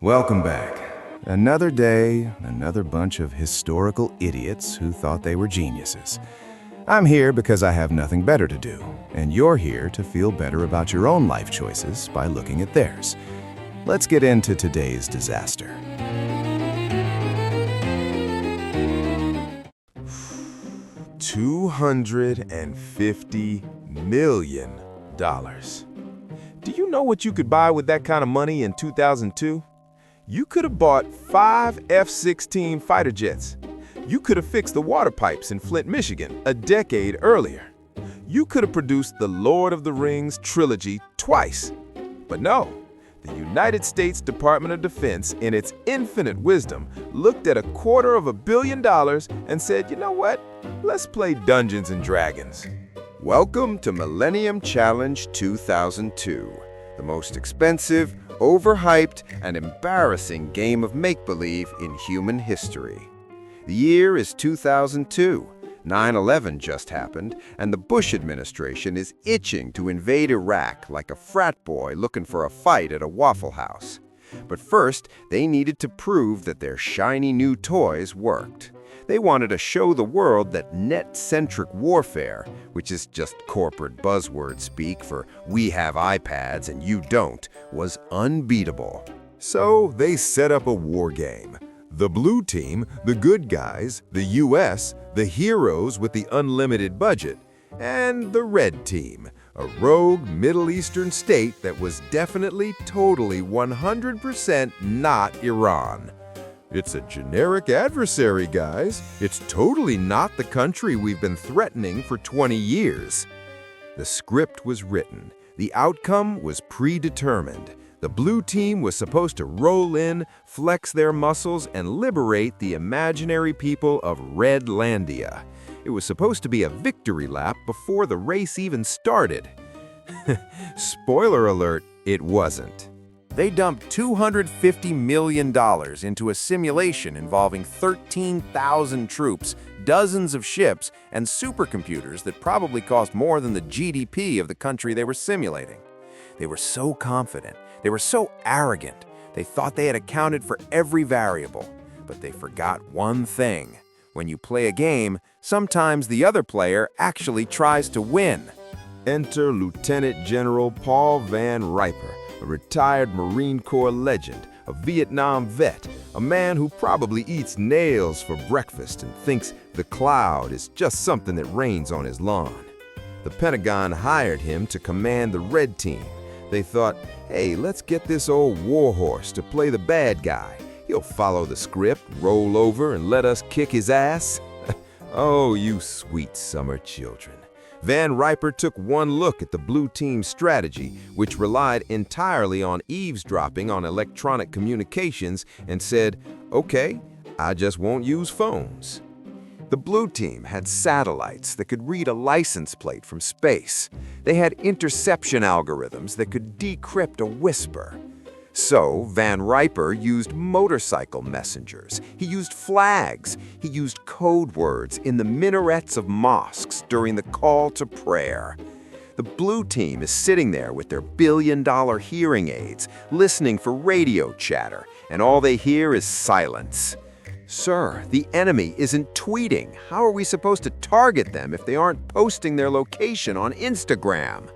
Welcome back. Another day, another bunch of historical idiots who thought they were geniuses. I'm here because I have nothing better to do, and you're here to feel better about your own life choices by looking at theirs. Let's get into today's disaster. $250 million. Do you know what you could buy with that kind of money in 2002? You could have bought 5 F-16 fighter jets. You could have fixed the water pipes in Flint, Michigan a decade earlier. You could have produced the Lord of the Rings trilogy twice. But no, the United States Department of Defense, in its infinite wisdom, looked at $250 million and said, you know what? Let's play Dungeons and Dragons. Welcome to Millennium Challenge 2002, the most expensive, overhyped, and embarrassing game of make-believe in human history. The year is 2002. 9/11 just happened, and the Bush administration is itching to invade Iraq like a frat boy looking for a fight at a Waffle House. But first, they needed to prove that their shiny new toys worked. They wanted to show the world that net-centric warfare, which is just corporate buzzword speak for we have iPads and you don't, was unbeatable. So they set up a war game. The blue team, the good guys, the US, the heroes with the unlimited budget, and the red team, a rogue Middle Eastern state that was definitely, totally, 100% not Iran. It's a generic adversary, guys. It's totally not the country we've been threatening for 20 years. The script was written. The outcome was predetermined. The blue team was supposed to roll in, flex their muscles, and liberate the imaginary people of Redlandia. It was supposed to be a victory lap before the race even started. Spoiler alert, it wasn't. They dumped $250 million into a simulation involving 13,000 troops, dozens of ships, and supercomputers that probably cost more than the GDP of the country they were simulating. They were so confident, they were so arrogant, they thought they had accounted for every variable. But they forgot one thing. When you play a game, sometimes the other player actually tries to win. Enter Lieutenant General Paul Van Riper, a retired Marine Corps legend, a Vietnam vet, a man who probably eats nails for breakfast and thinks the cloud is just something that rains on his lawn. The Pentagon hired him to command the red team. They thought, hey, let's get this old warhorse to play the bad guy. He'll follow the script, roll over, and let us kick his ass. Oh, you sweet summer children. Van Riper took one look at the blue team's strategy, which relied entirely on eavesdropping on electronic communications, and said, okay, I just won't use phones. The blue team had satellites that could read a license plate from space. They had interception algorithms that could decrypt a whisper. So Van Riper used motorcycle messengers. He used flags. He used code words in the minarets of mosques during the call to prayer. The blue team is sitting there with their billion-dollar hearing aids, listening for radio chatter, and all they hear is silence. Sir, the enemy isn't tweeting. How are we supposed to target them if they aren't posting their location on Instagram?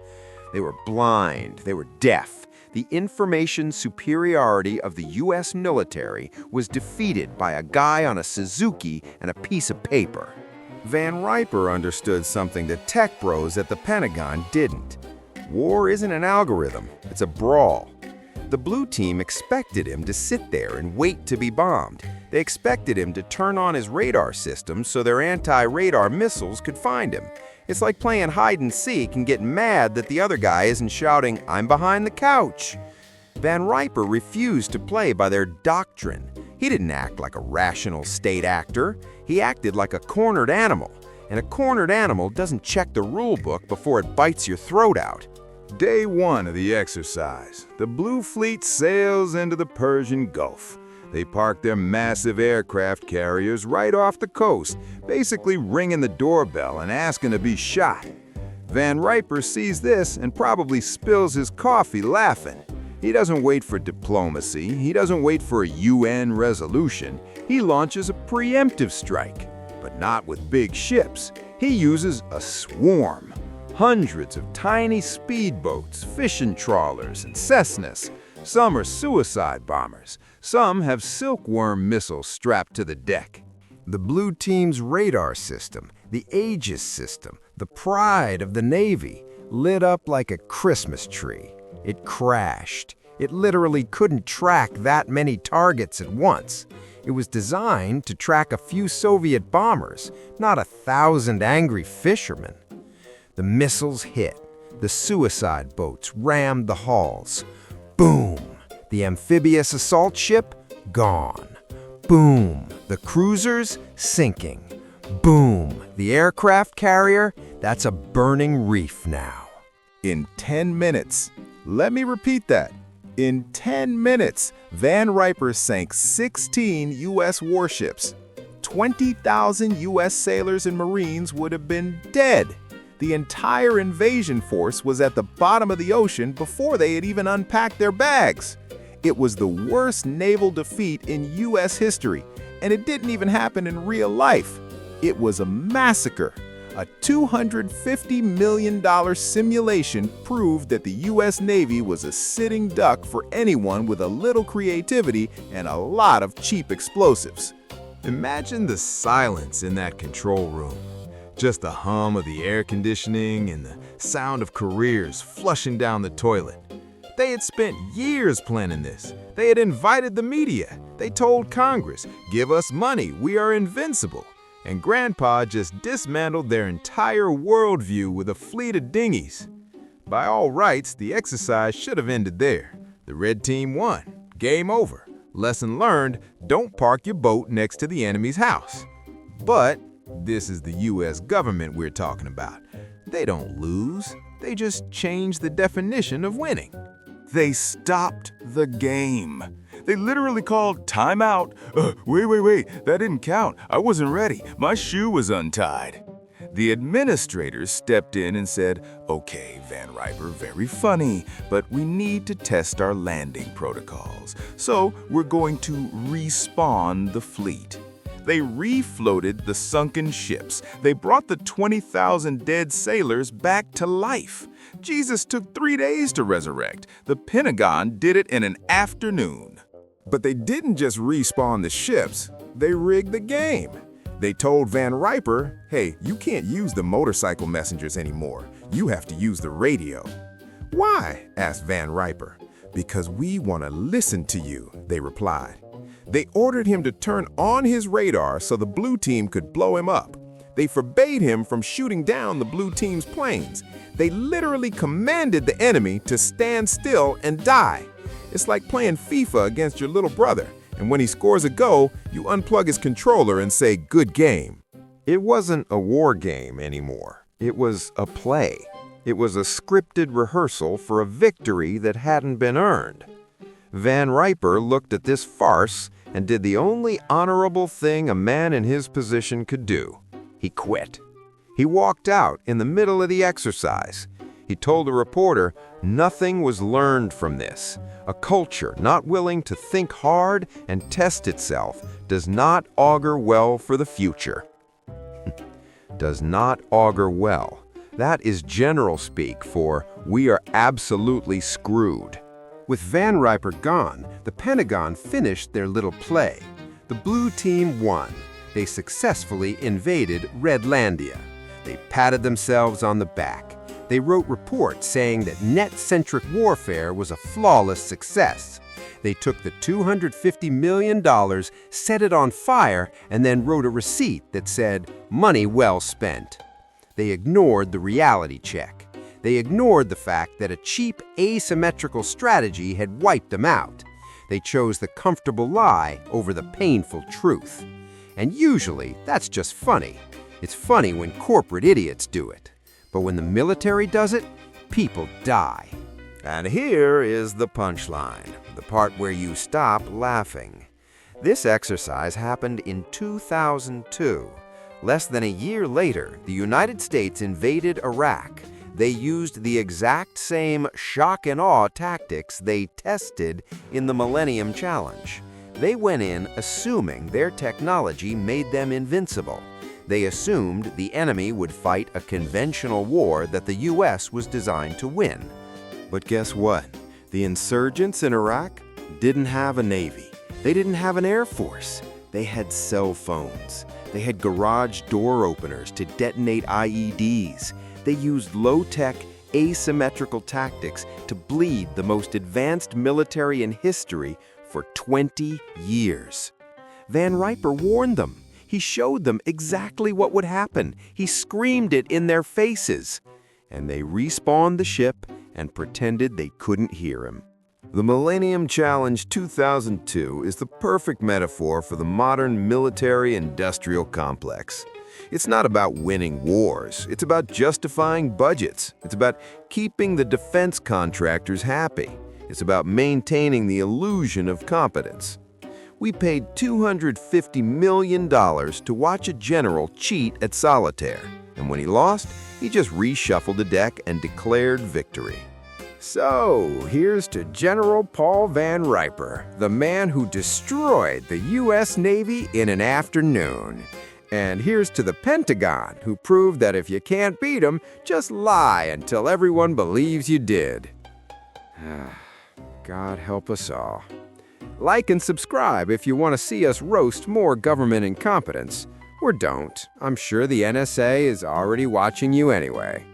They were blind. They were deaf. The information superiority of the U.S. military was defeated by a guy on a Suzuki and a piece of paper. Van Riper understood something that tech bros at the Pentagon didn't. War isn't an algorithm, it's a brawl. The blue team expected him to sit there and wait to be bombed. They expected him to turn on his radar system so their anti-radar missiles could find him. It's like playing hide and seek and getting mad that the other guy isn't shouting, "I'm behind the couch." Van Riper refused to play by their doctrine. He didn't act like a rational state actor. He acted like a cornered animal. And a cornered animal doesn't check the rule book before it bites your throat out. Day one of the exercise, the Blue Fleet sails into the Persian Gulf. They park their massive aircraft carriers right off the coast, basically ringing the doorbell and asking to be shot. Van Riper sees this and probably spills his coffee laughing. He doesn't wait for diplomacy. He doesn't wait for a UN resolution. He launches a preemptive strike, but not with big ships. He uses a swarm. Hundreds of tiny speedboats, fishing trawlers, and Cessnas. Some are suicide bombers. Some have silkworm missiles strapped to the deck. The blue team's radar system, the Aegis system, the pride of the Navy, lit up like a Christmas tree. It crashed. It literally couldn't track that many targets at once. It was designed to track a few Soviet bombers, not 1,000 angry fishermen. The missiles hit. The suicide boats rammed the hulls. Boom! The amphibious assault ship, gone. Boom! The cruisers, sinking. Boom! The aircraft carrier, that's a burning reef now. In 10 minutes. Let me repeat that. In 10 minutes, Van Riper sank 16 U.S. warships. 20,000 U.S. sailors and Marines would have been dead. The entire invasion force was at the bottom of the ocean before they had even unpacked their bags. It was the worst naval defeat in U.S. history, and it didn't even happen in real life. It was a massacre. A $250 million simulation proved that the U.S. Navy was a sitting duck for anyone with a little creativity and a lot of cheap explosives. Imagine the silence in that control room. Just the hum of the air conditioning and the sound of careers flushing down the toilet. They had spent years planning this. They had invited the media. They told Congress, "Give us money, we are invincible." And Grandpa just dismantled their entire worldview with a fleet of dinghies. By all rights, the exercise should have ended there. The red team won. Game over. Lesson learned, don't park your boat next to the enemy's house. But this is the U.S. government we're talking about. They don't lose. They just change the definition of winning. They stopped the game. They literally called timeout. Wait, that didn't count. I wasn't ready. My shoe was untied. The administrators stepped in and said, "Okay, Van Riper, very funny, but we need to test our landing protocols. So we're going to respawn the fleet." They refloated the sunken ships. They brought the 20,000 dead sailors back to life. Jesus took 3 days to resurrect. The Pentagon did it in an afternoon. But they didn't just respawn the ships, they rigged the game. They told Van Riper, "Hey, you can't use the motorcycle messengers anymore. You have to use the radio." "Why?" asked Van Riper. "Because we want to listen to you," they replied. They ordered him to turn on his radar so the blue team could blow him up. They forbade him from shooting down the blue team's planes. They literally commanded the enemy to stand still and die. It's like playing FIFA against your little brother, and when he scores a goal, you unplug his controller and say, "Good game." It wasn't a war game anymore. It was a play. It was a scripted rehearsal for a victory that hadn't been earned. Van Riper looked at this farce and did the only honorable thing a man in his position could do. He quit. He walked out in the middle of the exercise. He told a reporter nothing was learned from this. A culture not willing to think hard and test itself does not augur well for the future. Does not augur well. That is general speak for we are absolutely screwed. With Van Riper gone, the Pentagon finished their little play. The blue team won. They successfully invaded Redlandia. They patted themselves on the back. They wrote reports saying that net-centric warfare was a flawless success. They took the $250 million, set it on fire, and then wrote a receipt that said, "Money well spent." They ignored the reality check. They ignored the fact that a cheap, asymmetrical strategy had wiped them out. They chose the comfortable lie over the painful truth. And usually, that's just funny. It's funny when corporate idiots do it. But when the military does it, people die. And here is the punchline, the part where you stop laughing. This exercise happened in 2002. Less than a year later, the United States invaded Iraq. They used the exact same shock and awe tactics they tested in the Millennium Challenge. They went in assuming their technology made them invincible. They assumed the enemy would fight a conventional war that the US was designed to win. But guess what? The insurgents in Iraq didn't have a navy. They didn't have an air force. They had cell phones. They had garage door openers to detonate IEDs. They used low-tech, asymmetrical tactics to bleed the most advanced military in history for 20 years. Van Riper warned them. He showed them exactly what would happen. He screamed it in their faces. And they respawned the ship and pretended they couldn't hear him. The Millennium Challenge 2002 is the perfect metaphor for the modern military-industrial complex. It's not about winning wars. It's about justifying budgets. It's about keeping the defense contractors happy. It's about maintaining the illusion of competence. We paid $250 million to watch a general cheat at solitaire, and when he lost, he just reshuffled the deck and declared victory. So, here's to General Paul Van Riper, the man who destroyed the U.S. Navy in an afternoon. And here's to the Pentagon, who proved that if you can't beat them, just lie until everyone believes you did. God help us all. Like and subscribe if you want to see us roast more government incompetence. Or don't. I'm sure the NSA is already watching you anyway.